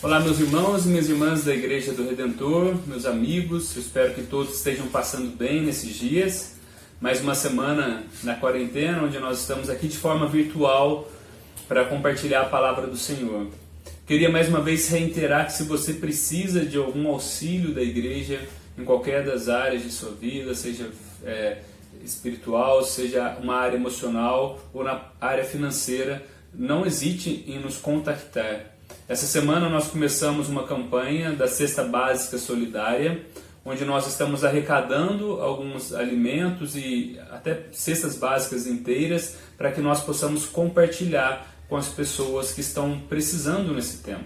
Olá, meus irmãos e minhas irmãs da Igreja do Redentor, meus amigos, eu espero que todos estejam passando bem nesses dias. Mais uma semana na quarentena, onde nós estamos aqui de forma virtual para compartilhar a palavra do Senhor. Queria mais uma vez reiterar que se você precisa de algum auxílio da igreja em qualquer das áreas de sua vida, seja espiritual, seja uma área emocional ou na área financeira, não hesite em nos contactar. Essa semana nós começamos uma campanha da Cesta Básica Solidária, onde nós estamos arrecadando alguns alimentos e até cestas básicas inteiras para que nós possamos compartilhar com as pessoas que estão precisando nesse tempo.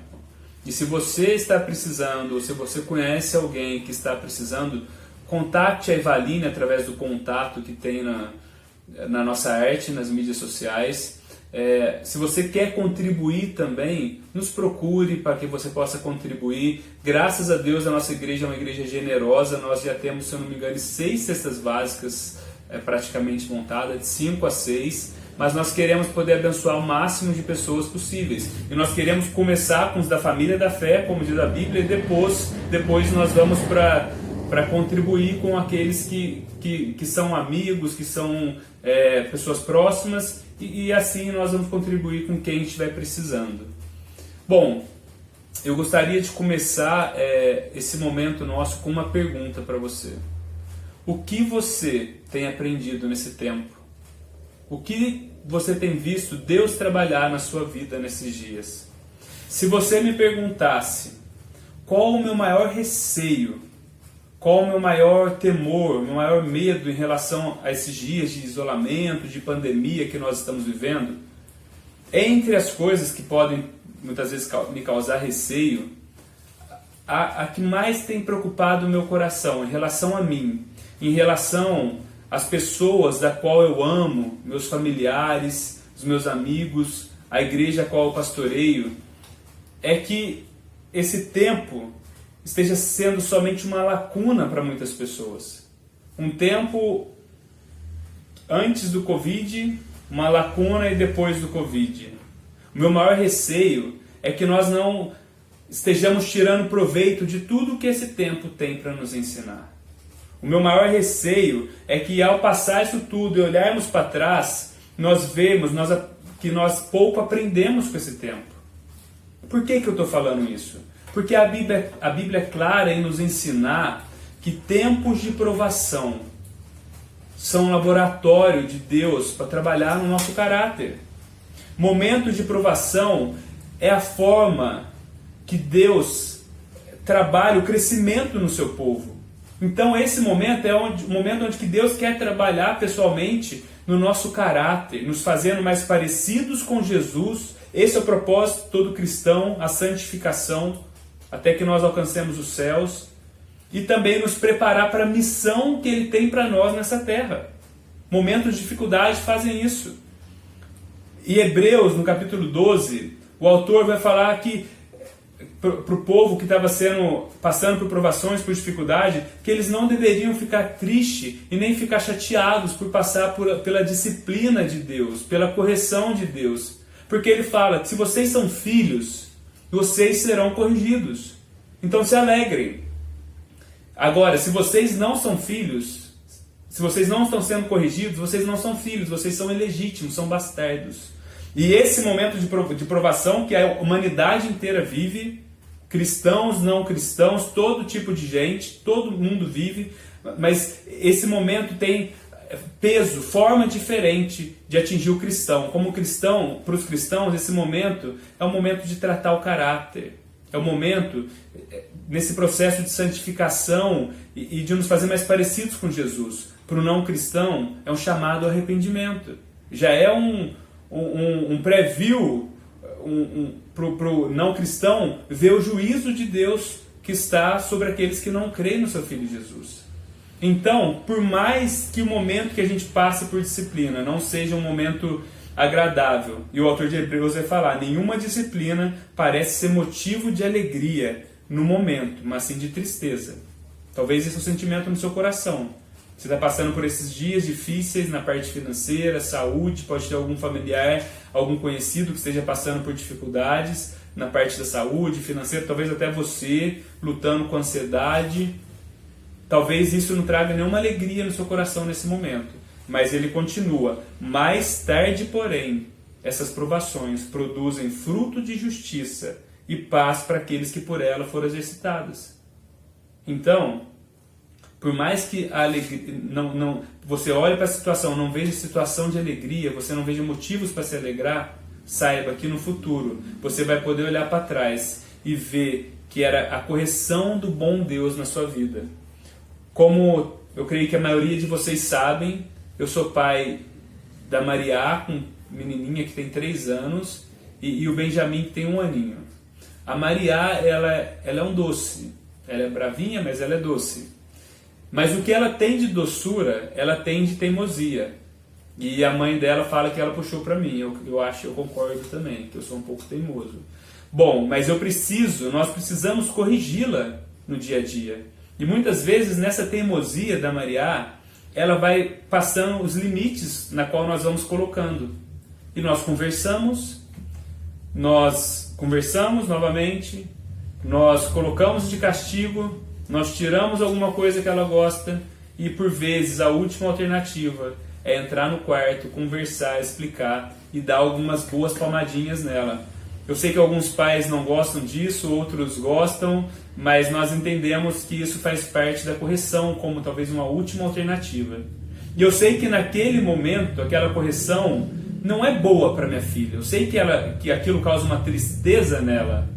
E se você está precisando, ou se você conhece alguém que está precisando, contate a Evaline através do contato que tem na nossa arte, nas mídias sociais. Se você quer contribuir também, nos procure para que você possa contribuir. Graças a Deus a nossa igreja é uma igreja generosa, nós já temos, se eu não me engano, 6 cestas básicas praticamente montadas, de 5 a 6, mas nós queremos poder abençoar o máximo de pessoas possíveis. E nós queremos começar com os da família da fé, como diz a Bíblia, e depois nós vamos para contribuir com aqueles que são amigos, que são pessoas próximas, e assim nós vamos contribuir com quem estiver precisando. Bom, eu gostaria de começar esse momento nosso com uma pergunta para você. O que você tem aprendido nesse tempo? O que você tem visto Deus trabalhar na sua vida nesses dias? Se você me perguntasse qual o meu maior receio, qual o meu maior temor, o meu maior medo em relação a esses dias de isolamento, de pandemia que nós estamos vivendo, entre as coisas que podem muitas vezes me causar receio, a que mais tem preocupado o meu coração em relação a mim, em relação às pessoas da qual eu amo, meus familiares, os meus amigos, a igreja a qual eu pastoreio, é que esse tempo esteja sendo somente uma lacuna para muitas pessoas. Um tempo antes do Covid, uma lacuna e depois do Covid. O meu maior receio é que nós não estejamos tirando proveito de tudo que esse tempo tem para nos ensinar. O meu maior receio é que ao passar isso tudo e olharmos para trás, nós vemos que nós pouco aprendemos com esse tempo. Por que eu estou falando isso? Porque a Bíblia é clara em nos ensinar que tempos de provação são um laboratório de Deus para trabalhar no nosso caráter. Momentos de provação é a forma que Deus trabalha o crescimento no seu povo. Então esse momento é o momento onde que Deus quer trabalhar pessoalmente no nosso caráter, nos fazendo mais parecidos com Jesus. Esse é o propósito de todo cristão, a santificação, até que nós alcancemos os céus, e também nos preparar para a missão que Ele tem para nós nessa terra. Momentos de dificuldade fazem isso. Em Hebreus, no capítulo 12, o autor vai falar que para o povo que estava passando por provações, por dificuldade, que eles não deveriam ficar tristes e nem ficar chateados por passar pela disciplina de Deus, pela correção de Deus. Porque ele fala que se vocês são filhos, vocês serão corrigidos. Então se alegrem. Agora, se vocês não são filhos, se vocês não estão sendo corrigidos, vocês não são filhos, vocês são ilegítimos, são bastardos. E esse momento de provação que a humanidade inteira vive, cristãos, não cristãos, todo tipo de gente, todo mundo vive, mas esse momento tem peso, forma diferente de atingir o cristão. Como cristão, para os cristãos, esse momento é um momento de tratar o caráter. É um momento, nesse processo de santificação e de nos fazer mais parecidos com Jesus. Para o não cristão, é um chamado ao arrependimento. Já é um preview para o não cristão ver o juízo de Deus que está sobre aqueles que não creem no seu Filho Jesus. Então, por mais que o momento que a gente passe por disciplina não seja um momento agradável, e o autor de Hebreus vai falar, nenhuma disciplina parece ser motivo de alegria no momento, mas sim de tristeza. Talvez esse é o sentimento no seu coração. Você está passando por esses dias difíceis na parte financeira, saúde, pode ter algum familiar, algum conhecido que esteja passando por dificuldades, na parte da saúde, financeira, talvez até você lutando com ansiedade. Talvez isso não traga nenhuma alegria no seu coração nesse momento, mas ele continua. Mais tarde, porém, essas provações produzem fruto de justiça e paz para aqueles que por ela foram exercitados. Então, por mais que a alegria, você olhe para a situação, não veja situação de alegria, você não veja motivos para se alegrar, saiba que no futuro você vai poder olhar para trás e ver que era a correção do bom Deus na sua vida. Como eu creio que a maioria de vocês sabem, eu sou pai da Maria, com menininha que tem 3 anos, e o Benjamin que tem 1 aninho. A Maria, ela é um doce. Ela é bravinha, mas ela é doce. Mas o que ela tem de doçura, ela tem de teimosia. E a mãe dela fala que ela puxou para mim. Eu concordo também, que eu sou um pouco teimoso. Bom, mas nós precisamos corrigi-la no dia a dia. E muitas vezes nessa teimosia da Maria, ela vai passando os limites na qual nós vamos colocando. E nós conversamos novamente, nós colocamos de castigo, nós tiramos alguma coisa que ela gosta e por vezes a última alternativa é entrar no quarto, conversar, explicar e dar algumas boas palmadinhas nela. Eu sei que alguns pais não gostam disso, outros gostam, mas nós entendemos que isso faz parte da correção, como talvez uma última alternativa. E eu sei que naquele momento, aquela correção não é boa para minha filha. Eu sei que aquilo causa uma tristeza nela.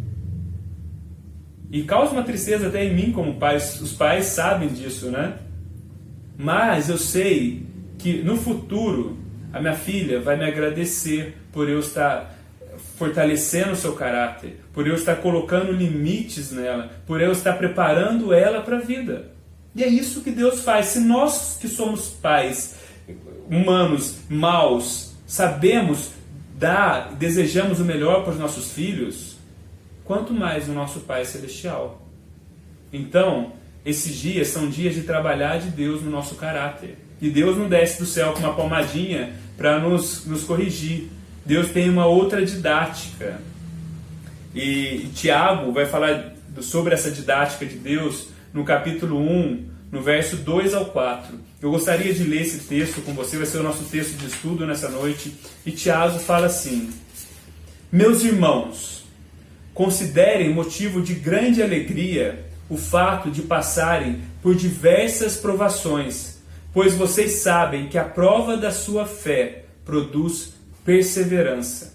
E causa uma tristeza até em mim como pai. Os pais sabem disso, né? Mas eu sei que no futuro a minha filha vai me agradecer por eu estar fortalecendo o seu caráter, por eu estar colocando limites nela, por eu estar preparando ela para a vida. E é isso que Deus faz. Se nós que somos pais humanos maus sabemos dar, desejamos o melhor para os nossos filhos, quanto mais o nosso Pai Celestial. Então, esses dias são dias de trabalhar de Deus no nosso caráter. E Deus não desce do céu com uma palmadinha para nos corrigir. Deus tem uma outra didática. E Tiago vai falar sobre essa didática de Deus no capítulo 1, no verso 2 ao 4. Eu gostaria de ler esse texto com você, vai ser o nosso texto de estudo nessa noite. E Tiago fala assim: Meus irmãos, considerem motivo de grande alegria o fato de passarem por diversas provações, pois vocês sabem que a prova da sua fé produz perseverança.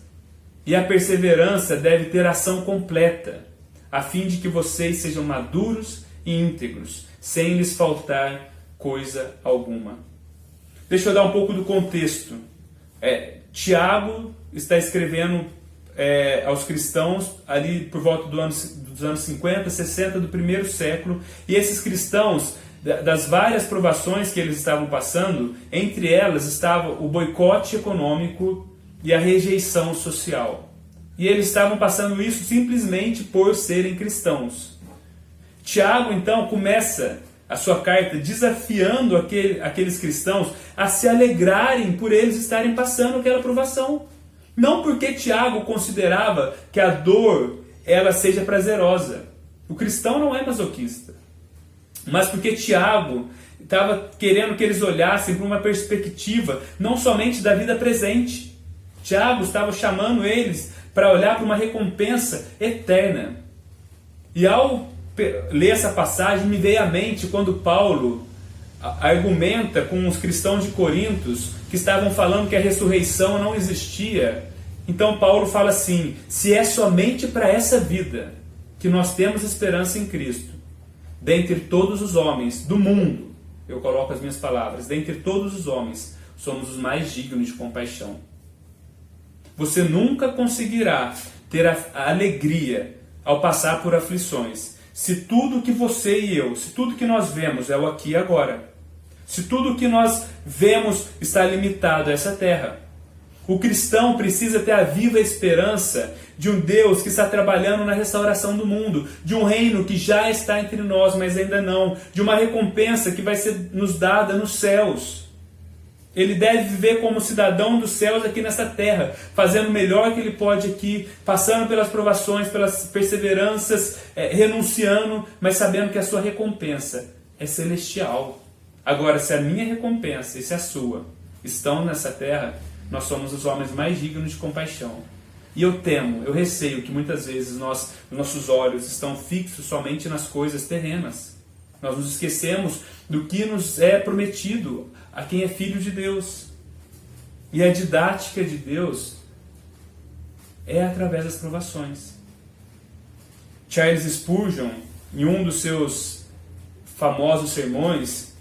E a perseverança deve ter ação completa, a fim de que vocês sejam maduros e íntegros, sem lhes faltar coisa alguma. Deixa eu dar um pouco do contexto. Tiago está escrevendo aos cristãos ali por volta dos anos 50, 60 do primeiro século, e esses cristãos, das várias provações que eles estavam passando, entre elas estava o boicote econômico e a rejeição social. E eles estavam passando isso simplesmente por serem cristãos. Tiago então começa a sua carta desafiando aqueles cristãos a se alegrarem por eles estarem passando aquela provação. Não porque Tiago considerava que a dor ela seja prazerosa. O cristão não é masoquista. Mas porque Tiago estava querendo que eles olhassem para uma perspectiva não somente da vida presente. Tiago estava chamando eles para olhar para uma recompensa eterna. E ao ler essa passagem, me veio à mente quando Paulo argumenta com os cristãos de Corintos que estavam falando que a ressurreição não existia. Então Paulo fala assim: se é somente para essa vida que nós temos esperança em Cristo, dentre todos os homens do mundo, eu coloco as minhas palavras, dentre todos os homens, somos os mais dignos de compaixão. Você nunca conseguirá ter a alegria ao passar por aflições, se tudo que você e eu, se tudo que nós vemos é o aqui e agora, se tudo que nós vemos está limitado a essa terra. O cristão precisa ter a viva esperança de um Deus que está trabalhando na restauração do mundo, de um reino que já está entre nós, mas ainda não, de uma recompensa que vai ser nos dada nos céus. Ele deve viver como cidadão dos céus aqui nessa terra, fazendo o melhor que ele pode aqui, passando pelas provações, pelas perseveranças, renunciando, mas sabendo que a sua recompensa é celestial. Agora, se a minha recompensa e se a sua estão nessa terra, nós somos os homens mais dignos de compaixão. E eu temo, eu receio que muitas vezes nossos olhos estão fixos somente nas coisas terrenas. Nós nos esquecemos do que nos é prometido a quem é filho de Deus. E a didática de Deus é através das provações. Charles Spurgeon, em um dos seus famosos sermões,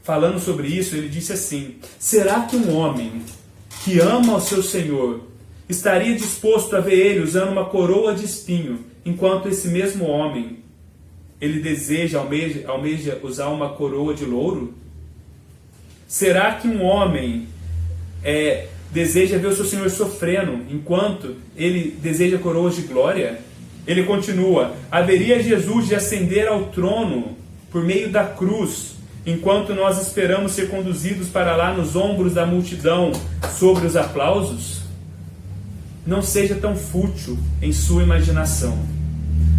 falando sobre isso, ele disse assim: será que um homem que ama ao seu Senhor estaria disposto a ver ele usando uma coroa de espinho, enquanto esse mesmo homem, ele almeja usar uma coroa de louro? Será que um homem deseja ver o seu Senhor sofrendo, enquanto ele deseja coroas de glória? Ele continua: haveria Jesus de ascender ao trono por meio da cruz, enquanto nós esperamos ser conduzidos para lá nos ombros da multidão sobre os aplausos? Não seja tão fútil em sua imaginação.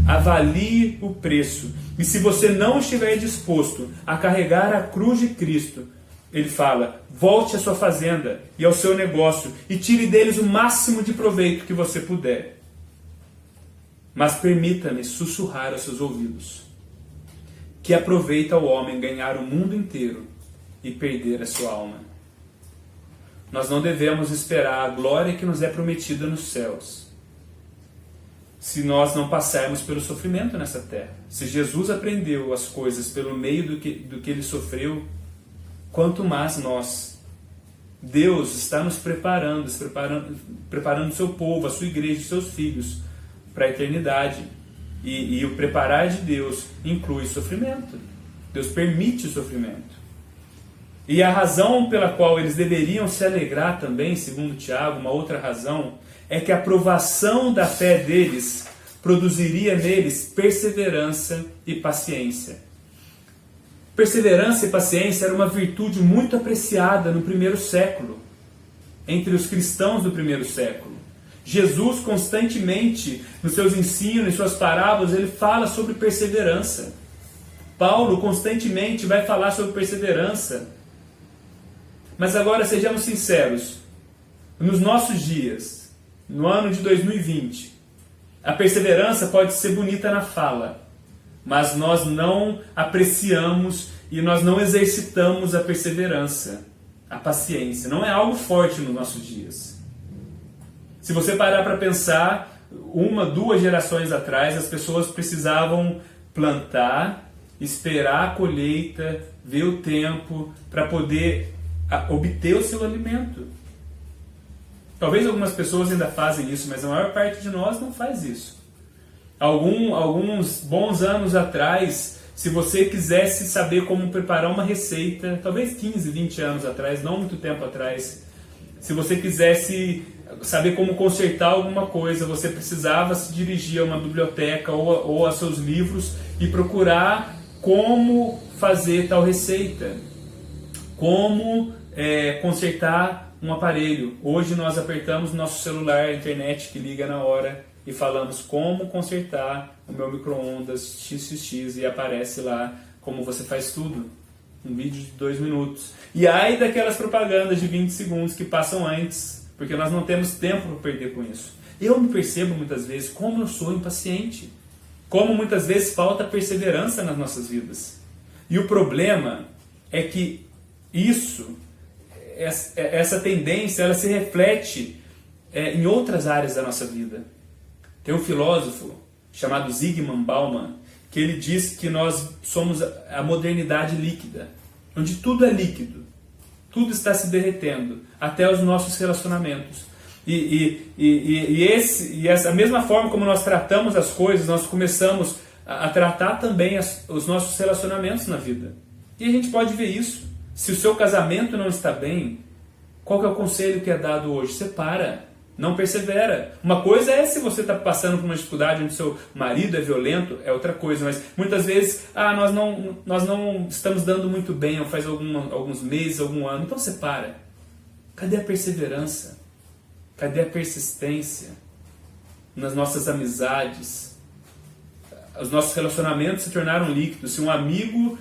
Avalie o preço. E se você não estiver disposto a carregar a cruz de Cristo, ele fala: volte à sua fazenda e ao seu negócio e tire deles o máximo de proveito que você puder. Mas permita-me sussurrar aos seus ouvidos: que aproveita o homem ganhar o mundo inteiro e perder a sua alma. Nós não devemos esperar a glória que nos é prometida nos céus, se nós não passarmos pelo sofrimento nessa terra. Se Jesus aprendeu as coisas pelo meio do que ele sofreu, quanto mais nós. Deus está nos preparando o seu povo, a sua igreja, os seus filhos, para a eternidade. E o preparar de Deus inclui sofrimento. Deus permite o sofrimento. E a razão pela qual eles deveriam se alegrar também, segundo Tiago, uma outra razão, é que a provação da fé deles produziria neles perseverança e paciência. Perseverança e paciência era uma virtude muito apreciada no primeiro século, entre os cristãos do primeiro século. Jesus constantemente, nos seus ensinos, em suas parábolas, ele fala sobre perseverança. Paulo constantemente vai falar sobre perseverança. Mas agora sejamos sinceros, nos nossos dias, no ano de 2020, a perseverança pode ser bonita na fala, mas nós não apreciamos e nós não exercitamos a perseverança, a paciência. Não é algo forte nos nossos dias. Se você parar para pensar, 1-2 gerações atrás, as pessoas precisavam plantar, esperar a colheita, ver o tempo, para poder obter o seu alimento. Talvez algumas pessoas ainda fazem isso, mas a maior parte de nós não faz isso. Alguns bons anos atrás, se você quisesse saber como preparar uma receita, talvez 15, 20 anos atrás, não muito tempo atrás, se você quisesse saber como consertar alguma coisa, você precisava se dirigir a uma biblioteca ou a seus livros e procurar como fazer tal receita, como consertar um aparelho. Hoje nós apertamos nosso celular, a internet que liga na hora, e falamos como consertar o meu micro-ondas XXX, e aparece lá como você faz tudo. Um vídeo de 2 minutos. E aí daquelas propagandas de 20 segundos que passam antes, porque nós não temos tempo para perder com isso. Eu me percebo muitas vezes como eu sou impaciente, como muitas vezes falta perseverança nas nossas vidas. E o problema é que essa tendência, ela se reflete em outras áreas da nossa vida. Tem um filósofo chamado Zygmunt Bauman, que ele diz que nós somos a modernidade líquida, onde tudo é líquido, tudo está se derretendo, até os nossos relacionamentos. Essa mesma forma como nós tratamos as coisas, nós começamos a tratar também os nossos relacionamentos na vida. E a gente pode ver isso. Se o seu casamento não está bem, qual que é o conselho que é dado hoje? Separa, não persevera. Uma coisa é se você está passando por uma dificuldade onde seu marido é violento, é outra coisa, mas muitas vezes nós não estamos dando muito bem, ou faz alguns meses, algum ano, então separa. Cadê a perseverança? Cadê a persistência nas nossas amizades? Os nossos relacionamentos se tornaram líquidos. Se um amigo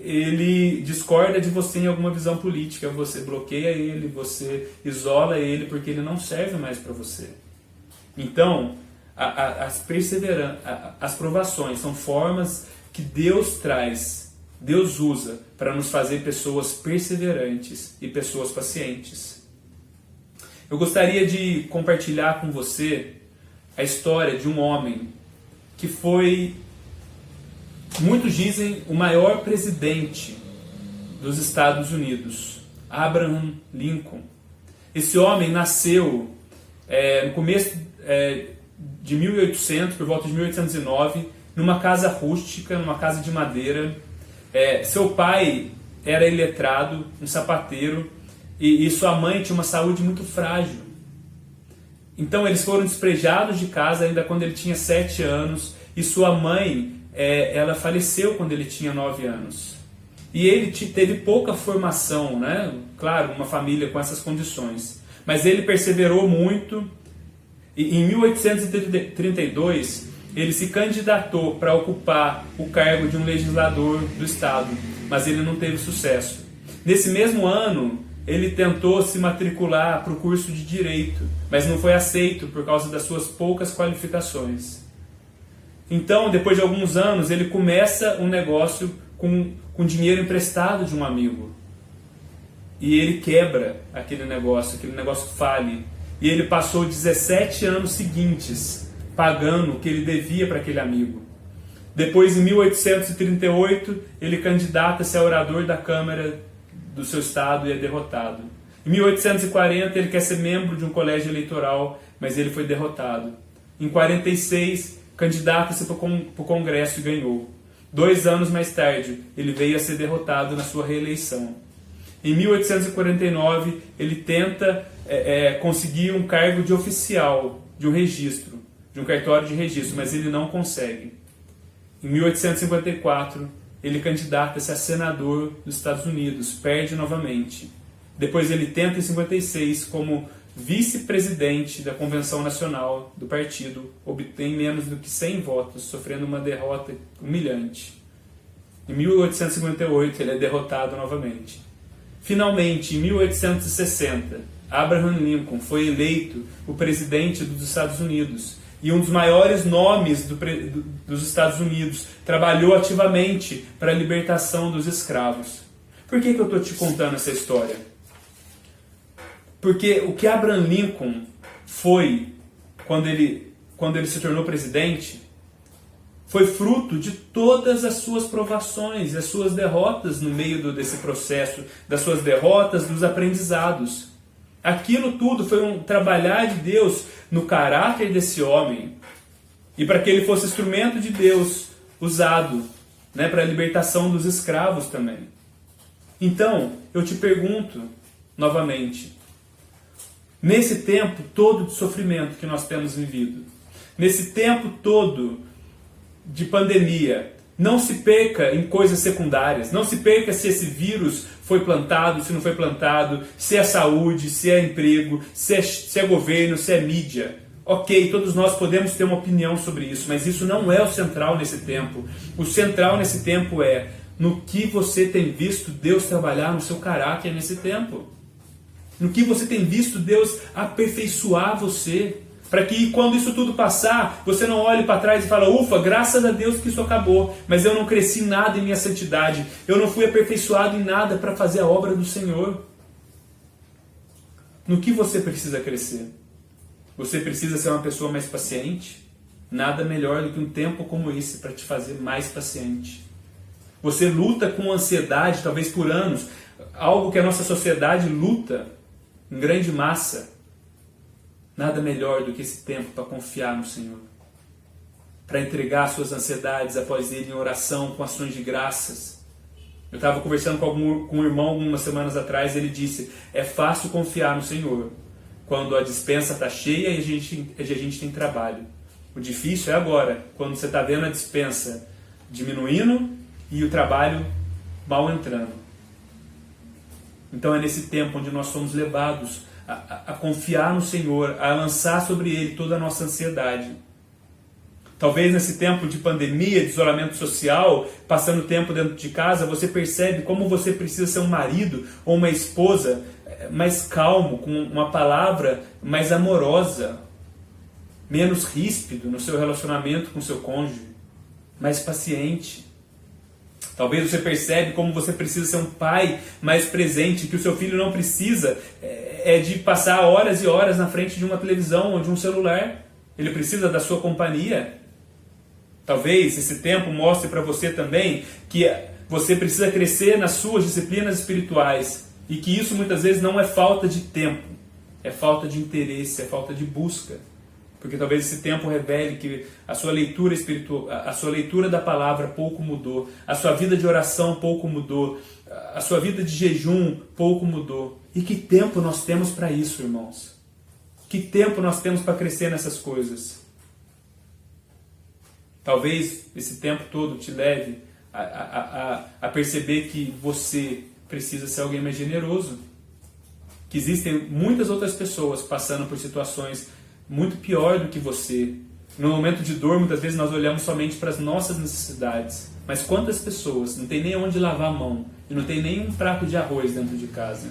ele discorda de você em alguma visão política, você bloqueia ele, você isola ele porque ele não serve mais para você. Então, as provações são formas que Deus traz, Deus usa para nos fazer pessoas perseverantes e pessoas pacientes. Eu gostaria de compartilhar com você a história de um homem que foi, muitos dizem, o maior presidente dos Estados Unidos, Abraham Lincoln. Esse homem nasceu no começo de 1800, por volta de 1809, numa casa rústica, numa casa de madeira. Seu pai era iletrado, um sapateiro, e sua mãe tinha uma saúde muito frágil. Então eles foram despejados de casa ainda quando ele tinha 7 anos, e sua mãe ela faleceu quando ele tinha 9 anos. E ele teve pouca formação, né? Claro, uma família com essas condições. Mas ele perseverou muito, e em 1832 ele se candidatou para ocupar o cargo de um legislador do estado, mas ele não teve sucesso. Nesse mesmo ano, ele tentou se matricular para o curso de Direito, mas não foi aceito por causa das suas poucas qualificações. Então, depois de alguns anos, ele começa um negócio com dinheiro emprestado de um amigo. E ele quebra aquele negócio fale. E ele passou 17 anos seguintes pagando o que ele devia para aquele amigo. Depois, em 1838, ele candidata-se a orador da Câmara do seu estado e é derrotado. Em 1840, ele quer ser membro de um colégio eleitoral, mas ele foi derrotado. Em 46, candidata-se para o Congresso e ganhou. 2 anos mais tarde, ele veio a ser derrotado na sua reeleição. Em 1849, ele tenta conseguir um cargo de oficial de um registro, de um cartório de registro, mas ele não consegue. Em 1854, ele candidata-se a senador dos Estados Unidos, perde novamente. Depois ele tenta em 56 como vice-presidente da Convenção Nacional do partido, obtém menos do que 100 votos, sofrendo uma derrota humilhante. Em 1858 ele é derrotado novamente. Finalmente, em 1860, Abraham Lincoln foi eleito o presidente dos Estados Unidos e um dos maiores nomes dos Estados Unidos, trabalhou ativamente para a libertação dos escravos. Por que eu estou te contando essa história? Porque o que Abraham Lincoln foi, quando ele se tornou presidente, foi fruto de todas as suas provações e as suas derrotas no meio desse processo, das suas derrotas, dos aprendizados. Aquilo tudo foi um trabalhar de Deus no caráter desse homem e para que ele fosse instrumento de Deus usado, né, para a libertação dos escravos também. Então, eu te pergunto novamente, nesse tempo todo de sofrimento que nós temos vivido, nesse tempo todo de pandemia, não se perca em coisas secundárias, não se perca se esse vírus foi plantado, se não foi plantado, se é saúde, se é emprego, se é governo, se é mídia. Ok, todos nós podemos ter uma opinião sobre isso, mas isso não é o central nesse tempo. O central nesse tempo é no que você tem visto Deus trabalhar no seu caráter nesse tempo. No que você tem visto Deus aperfeiçoar você, para que quando isso tudo passar, você não olhe para trás e fale, ufa, graças a Deus que isso acabou, mas eu não cresci nada em minha santidade, eu não fui aperfeiçoado em nada para fazer a obra do Senhor. No que você precisa crescer? Você precisa ser uma pessoa mais paciente? Nada melhor do que um tempo como esse para te fazer mais paciente. Você luta com ansiedade, talvez por anos, algo que a nossa sociedade luta em grande massa. Nada melhor do que esse tempo para confiar no Senhor, para entregar suas ansiedades após Ele em oração, com ações de graças. Eu estava conversando com um irmão algumas semanas atrás, ele disse, é fácil confiar no Senhor quando a despensa está cheia e a gente tem trabalho. O difícil é agora, quando você está vendo a despensa diminuindo e o trabalho mal entrando. Então é nesse tempo onde nós somos levados a confiar no Senhor, a lançar sobre Ele toda a nossa ansiedade. Talvez nesse tempo de pandemia, de isolamento social, passando tempo dentro de casa, você percebe como você precisa ser um marido ou uma esposa mais calmo, com uma palavra mais amorosa, menos ríspido no seu relacionamento com seu cônjuge, mais paciente. Talvez você percebe como você precisa ser um pai mais presente, que o seu filho não precisa de passar horas e horas na frente de uma televisão ou de um celular. Ele precisa da sua companhia. Talvez esse tempo mostre para você também que você precisa crescer nas suas disciplinas espirituais e que isso muitas vezes não é falta de tempo, é falta de interesse, é falta de busca. Porque talvez esse tempo revele que a sua leitura espiritual, a sua leitura da palavra pouco mudou, a sua vida de oração pouco mudou, a sua vida de jejum pouco mudou. E que tempo nós temos para isso, irmãos? Que tempo nós temos para crescer nessas coisas? Talvez esse tempo todo te leve a perceber que você precisa ser alguém mais generoso. Que existem muitas outras pessoas passando por situações muito pior do que você. No momento de dor, muitas vezes nós olhamos somente para as nossas necessidades. Mas quantas pessoas não tem nem onde lavar a mão e não tem nem um prato de arroz dentro de casa?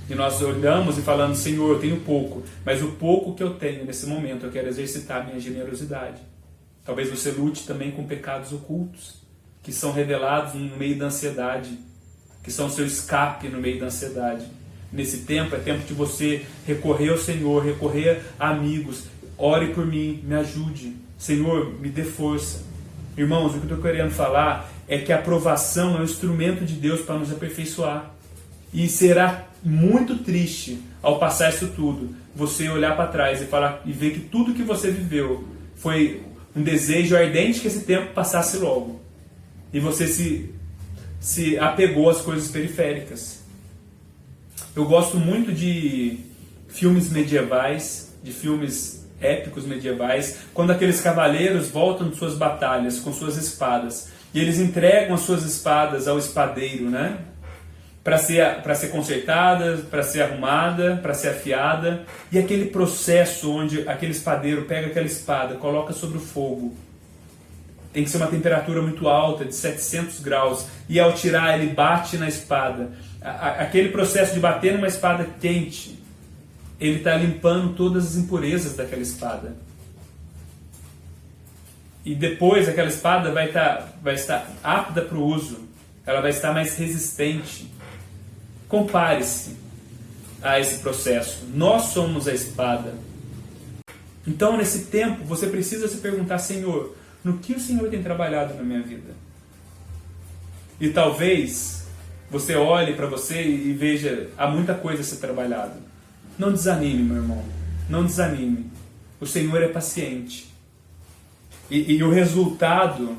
E nós olhamos e falamos, Senhor, eu tenho pouco, mas o pouco que eu tenho nesse momento eu quero exercitar a minha generosidade. Talvez você lute também com pecados ocultos, que são revelados no meio da ansiedade, que são o seu escape no meio da ansiedade. Nesse tempo, é tempo de você recorrer ao Senhor, recorrer a amigos. Ore por mim, me ajude. Senhor, me dê força. Irmãos, o que eu estou querendo falar é que a aprovação é um instrumento de Deus para nos aperfeiçoar. E será muito triste, ao passar isso tudo, você olhar para trás e ver que tudo que você viveu foi um desejo ardente que esse tempo passasse logo. E você se apegou às coisas periféricas. Eu gosto muito de filmes medievais, de filmes épicos medievais, quando aqueles cavaleiros voltam de suas batalhas com suas espadas, e eles entregam as suas espadas ao espadeiro, né? Para ser consertada, para ser arrumada, para ser afiada, e aquele processo onde aquele espadeiro pega aquela espada, coloca sobre o fogo, tem que ser uma temperatura muito alta, de 700 graus, e ao tirar ele bate na espada. Aquele processo de bater numa espada quente, ele está limpando todas as impurezas daquela espada. E depois aquela espada vai estar apta para o uso, ela vai estar mais resistente. Compare-se a esse processo. Nós somos a espada. Então, nesse tempo, você precisa se perguntar, Senhor, no que o Senhor tem trabalhado na minha vida? E talvez você olhe para você e veja, há muita coisa a ser trabalhada. Não desanime, meu irmão. Não desanime. O Senhor é paciente. E o resultado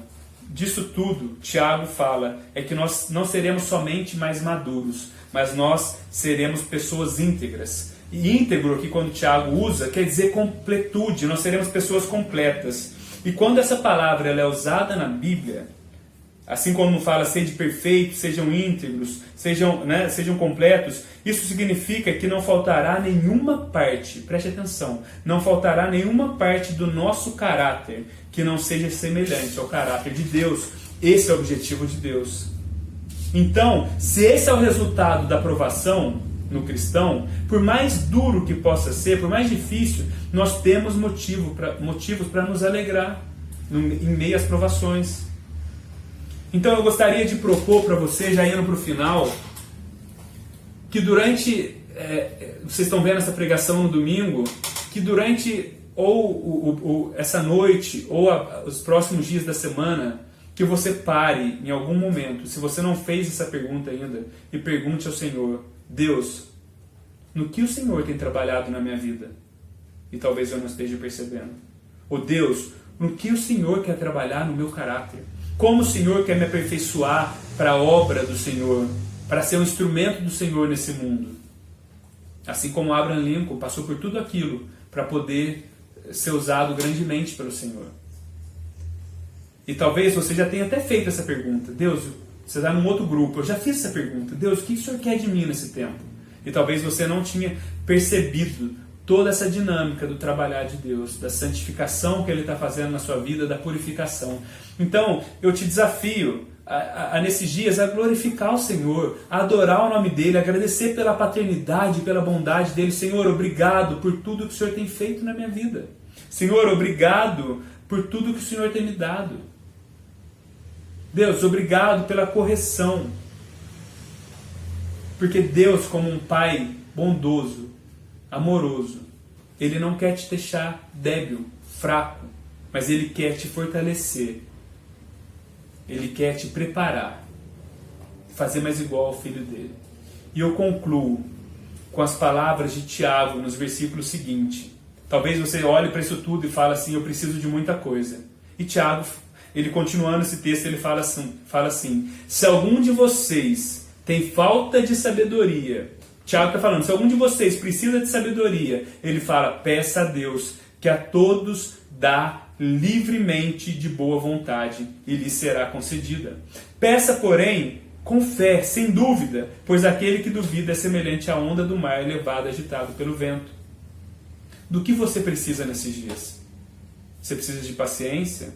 disso tudo, Tiago fala, é que nós não seremos somente mais maduros, mas nós seremos pessoas íntegras. E íntegro, que quando Tiago usa, quer dizer completude, nós seremos pessoas completas. E quando essa palavra ela é usada na Bíblia, assim como fala sede perfeitos, sejam íntegros, sejam completos, isso significa que não faltará nenhuma parte, preste atenção, não faltará nenhuma parte do nosso caráter que não seja semelhante ao caráter de Deus. Esse é o objetivo de Deus. Então, se esse é o resultado da aprovação no cristão, por mais duro que possa ser, por mais difícil, nós temos motivos para nos alegrar em meio às provações. Então eu gostaria de propor para você, já indo para o final, que durante, vocês estão vendo essa pregação no domingo, que durante essa noite ou os próximos dias da semana, que você pare em algum momento, se você não fez essa pergunta ainda, e pergunte ao Senhor, Deus, no que o Senhor tem trabalhado na minha vida? E talvez eu não esteja percebendo. Ou Deus, no que o Senhor quer trabalhar no meu caráter? Como o Senhor quer me aperfeiçoar para a obra do Senhor, para ser um instrumento do Senhor nesse mundo? Assim como Abraham Lincoln passou por tudo aquilo para poder ser usado grandemente pelo Senhor. E talvez você já tenha até feito essa pergunta. Deus, Você está num outro grupo. Eu já fiz essa pergunta. Deus, o que o Senhor quer de mim nesse tempo? E talvez você não tinha percebido toda essa dinâmica do trabalhar de Deus, da santificação que Ele está fazendo na sua vida, da purificação. Então, eu te desafio a nesses dias a glorificar o Senhor, a adorar o nome dEle, a agradecer pela paternidade, pela bondade dEle. Senhor, obrigado por tudo que o Senhor tem feito na minha vida. Senhor, obrigado por tudo que o Senhor tem me dado. Deus, obrigado pela correção. Porque Deus, como um Pai bondoso, amoroso, Ele não quer te deixar débil, fraco, mas Ele quer te fortalecer. Ele quer te preparar, fazer mais igual ao Filho dele. E eu concluo com as palavras de Tiago nos versículos seguintes. Talvez você olhe para isso tudo e fale assim, eu preciso de muita coisa. E Tiago, ele continuando esse texto, ele fala assim, se algum de vocês tem falta de sabedoria, Tiago está falando, se algum de vocês precisa de sabedoria, ele fala, peça a Deus, que a todos dá livremente de boa vontade, e lhe será concedida. Peça, porém, com fé, sem dúvida, pois aquele que duvida é semelhante à onda do mar levado, agitado pelo vento. Do que você precisa nesses dias? Você precisa de paciência?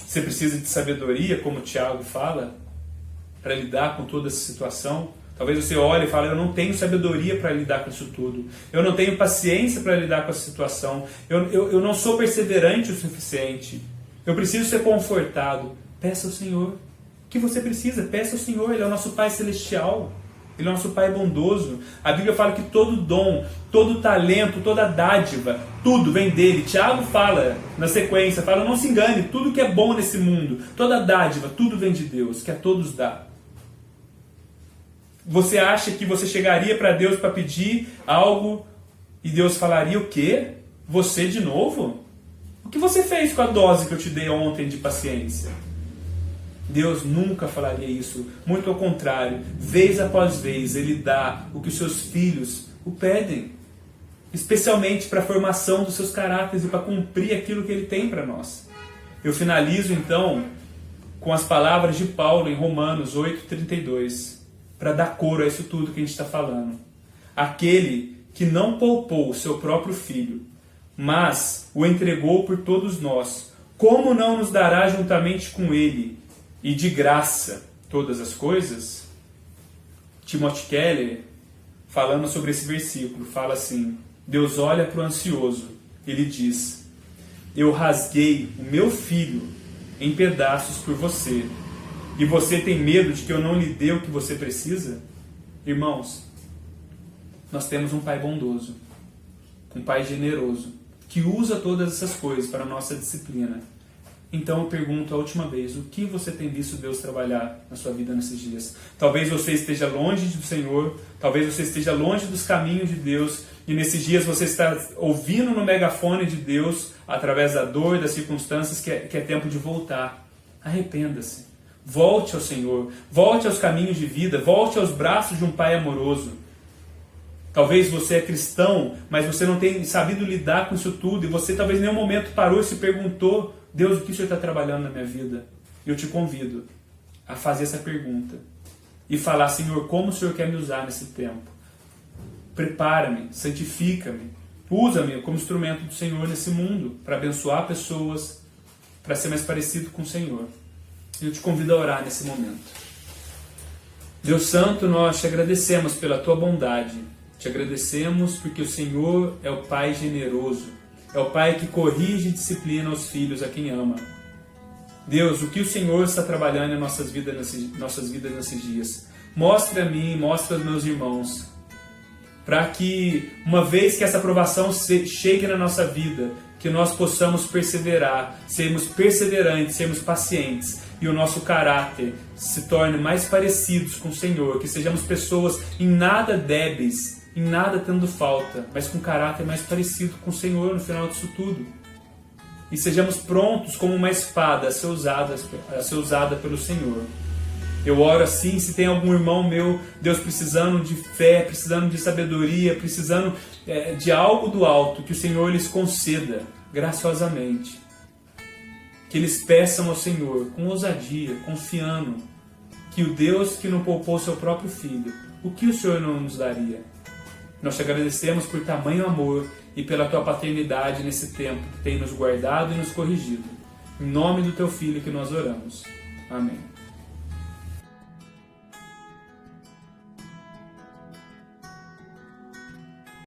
Você precisa de sabedoria, como o Tiago fala, para lidar com toda essa situação? Talvez você olhe e fale, eu não tenho sabedoria para lidar com isso tudo. Eu não tenho paciência para lidar com essa situação. Eu não sou perseverante o suficiente. Eu preciso ser confortado. Peça ao Senhor. O que você precisa? Peça ao Senhor. Ele é o nosso Pai Celestial. Ele é o nosso Pai bondoso. A Bíblia fala que todo dom, todo talento, toda dádiva, tudo vem dele. Tiago fala na sequência, fala, não se engane, tudo que é bom nesse mundo, toda dádiva, tudo vem de Deus, que a todos dá. Você acha que você chegaria para Deus para pedir algo e Deus falaria o quê? Você de novo? O que você fez com a dose que eu te dei ontem de paciência? Deus nunca falaria isso. Muito ao contrário. Vez após vez Ele dá o que os seus filhos o pedem. Especialmente para a formação dos seus caráteres e para cumprir aquilo que Ele tem para nós. Eu finalizo então com as palavras de Paulo em Romanos 8:32. Para dar coro a isso tudo que a gente está falando. Aquele que não poupou o seu próprio filho, mas o entregou por todos nós, como não nos dará juntamente com ele, e de graça, todas as coisas? Timothy Keller, falando sobre esse versículo, fala assim, Deus olha para o ansioso, ele diz, eu rasguei o meu filho em pedaços por você, e você tem medo de que eu não lhe dê o que você precisa? Irmãos, nós temos um Pai bondoso, um Pai generoso, que usa todas essas coisas para a nossa disciplina. Então eu pergunto a última vez, o que você tem visto Deus trabalhar na sua vida nesses dias? Talvez você esteja longe do Senhor, talvez você esteja longe dos caminhos de Deus, e nesses dias você está ouvindo no megafone de Deus, através da dor, das circunstâncias, que é tempo de voltar. Arrependa-se. Volte ao Senhor, volte aos caminhos de vida, volte aos braços de um Pai amoroso. Talvez você é cristão, mas você não tem sabido lidar com isso tudo, e você talvez em nenhum momento parou e se perguntou, Deus, o que o Senhor está trabalhando na minha vida? Eu te convido a fazer essa pergunta e falar, Senhor, como o Senhor quer me usar nesse tempo? Prepara-me, santifica-me, usa-me como instrumento do Senhor nesse mundo, para abençoar pessoas, para ser mais parecido com o Senhor. Eu te convido a orar nesse momento. Deus Santo, nós te agradecemos pela tua bondade. Te agradecemos porque o Senhor é o Pai generoso. É o Pai que corrige e disciplina os filhos a quem ama. Deus, o que o Senhor está trabalhando em nossas vidas nesses dias? Mostre a mim, mostre aos meus irmãos. Para que, uma vez que essa aprovação chegue na nossa vida, que nós possamos perseverar, sermos perseverantes, sermos pacientes, e o nosso caráter se torne mais parecidos com o Senhor, que sejamos pessoas em nada débeis, em nada tendo falta, mas com caráter mais parecido com o Senhor no final disso tudo. E sejamos prontos como uma espada a ser usada pelo Senhor. Eu oro assim, se tem algum irmão meu, Deus, precisando de fé, precisando de sabedoria, precisando de algo do alto, que o Senhor lhes conceda graciosamente. Que eles peçam ao Senhor com ousadia, confiando, que o Deus que não poupou seu próprio Filho, o que o Senhor não nos daria? Nós te agradecemos por tamanho amor e pela tua paternidade nesse tempo que tem nos guardado e nos corrigido. Em nome do teu Filho que nós oramos. Amém.